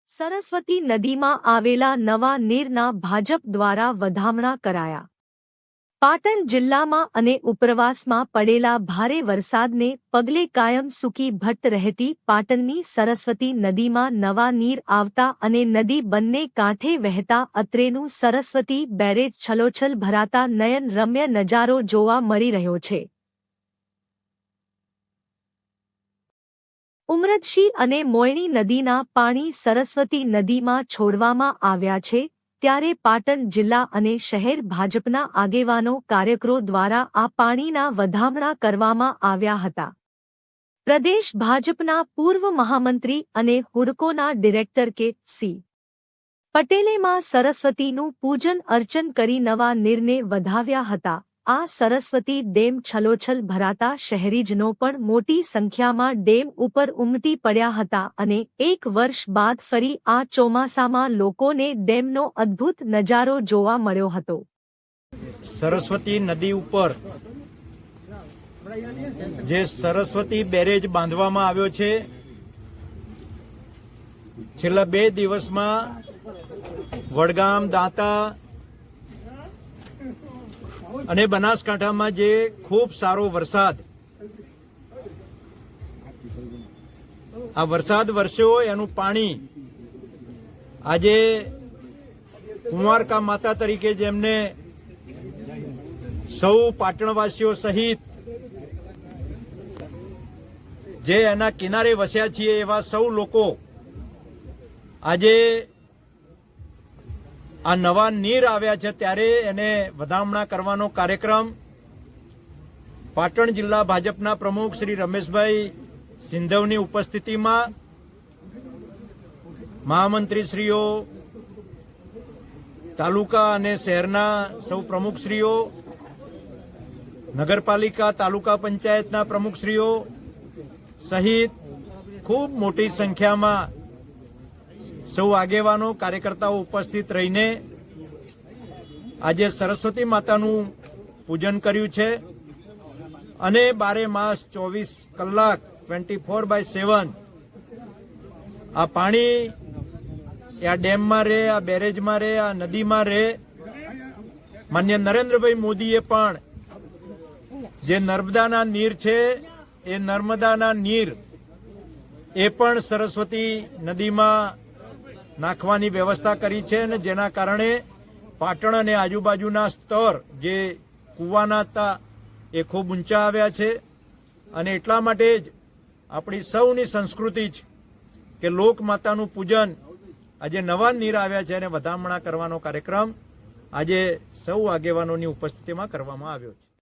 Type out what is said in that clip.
સરસ્વતી નદીમાં આવેલા નવા નીરના ભાજપ દ્વારા વધામણા કરાયા. પાટણ જિલ્લામાં અને ઉપરવાસમાં પડેલા ભારે વરસાદને પગલે કાયમ સૂકી ભટ્ટ રહેતી પાટણની સરસ્વતી નદીમાં નવા નીર આવતા અને નદી બંને કાંઠે વહેતા અત્રેનું સરસ્વતી બેરેજ છલોછલ ભરાતા નયન રમ્ય નજારો જોવા મળી રહ્યો છે. ઉમરદશી અને મોયણી નદીના પાણી સરસ્વતી નદીમાં છોડવામાં આવ્યા છે. ત્યારે પાટણ જિલ્લા અને શહેર ભાજપના આગેવાનો કાર્યકરો દ્વારા આ પાણીના વધામણા કરવામાં આવ્યા હતા. પ્રદેશ ભાજપના પૂર્વ મહામંત્રી અને હુડકોના ડિરેક્ટર કે.સી. પટેલે માં સરસ્વતીનું પૂજન અર્ચન કરી નવા નીરને વધાવ્યા હતા. આ સરસ્વતી ડેમ છલોછલ ભરાતા શહેરીજનો પણ મોટી સંખ્યામાં ડેમ ઉપર ઉમટી પડ્યા હતા અને એક વર્ષ બાદ ફરી આ ચોમાસામાં લોકોને ડેમનો અદ્ભુત નજારો જોવા મળ્યો હતો. સરસ્વતી નદી ઉપર જે સરસ્વતી બેરેજ બાંધવામાં આવ્યો છે, છેલ્લા 2 દિવસમાં વડગામ, દાંતા અને બનાસકાંઠામાં જે ખૂબ સારો વરસાદ વરસ્યો, એનું પાણી આજે કુંવારકા માતા તરીકે જેમને સૌ પાટણવાસીઓ સહિત જે એના કિનારે વસ્યા છીએ એવા સૌ લોકો આજે આ નવા નીર આવ્યા છે ત્યારે એને વધામણા કરવાનો કાર્યક્રમ પાટણ જિલ્લા ભાજપના પ્રમુખ શ્રી રમેશભાઈ સિંધવની ઉપસ્થિતિમાં મહામંત્રીશ્રીઓ, તાલુકા અને શહેરના સૌ પ્રમુખશ્રીઓ, નગરપાલિકા તાલુકા પંચાયતના પ્રમુખશ્રીઓ સહિત ખૂબ મોટી સંખ્યામાં સૌ આગેવાનો, કાર્યકર્તાઓ ઉપસ્થિત રહીને આજે સરસ્વતી માતાનું પૂજન કર્યું છે અને 12 માસ 24 કલાક 24/7 આ પાણી આ ડેમમાં રહે, આ બેરેજમાં રહે, આ નદીમાં રહે. માન્ય નરેન્દ્રભાઈ મોદીએ પણ જે નર્મદાના નીર છે એ નર્મદાના નીર એ પણ સરસ્વતી નદીમાં નાખવાની વ્યવસ્થા કરી છે અને જેના કારણે પાટણ અને આજુબાજુના સ્તર જે કૂવાના હતા એ ખૂબ ઊંચા આવ્યા છે. અને એટલા માટે જ આપણી સૌની સંસ્કૃતિ છે કે લોકમાતાનું પૂજન આજે નવા નીર આવ્યા છે અને વધામણા કરવાનો કાર્યક્રમ આજે સૌ આગેવાનોની ઉપસ્થિતિમાં કરવામાં આવ્યો છે.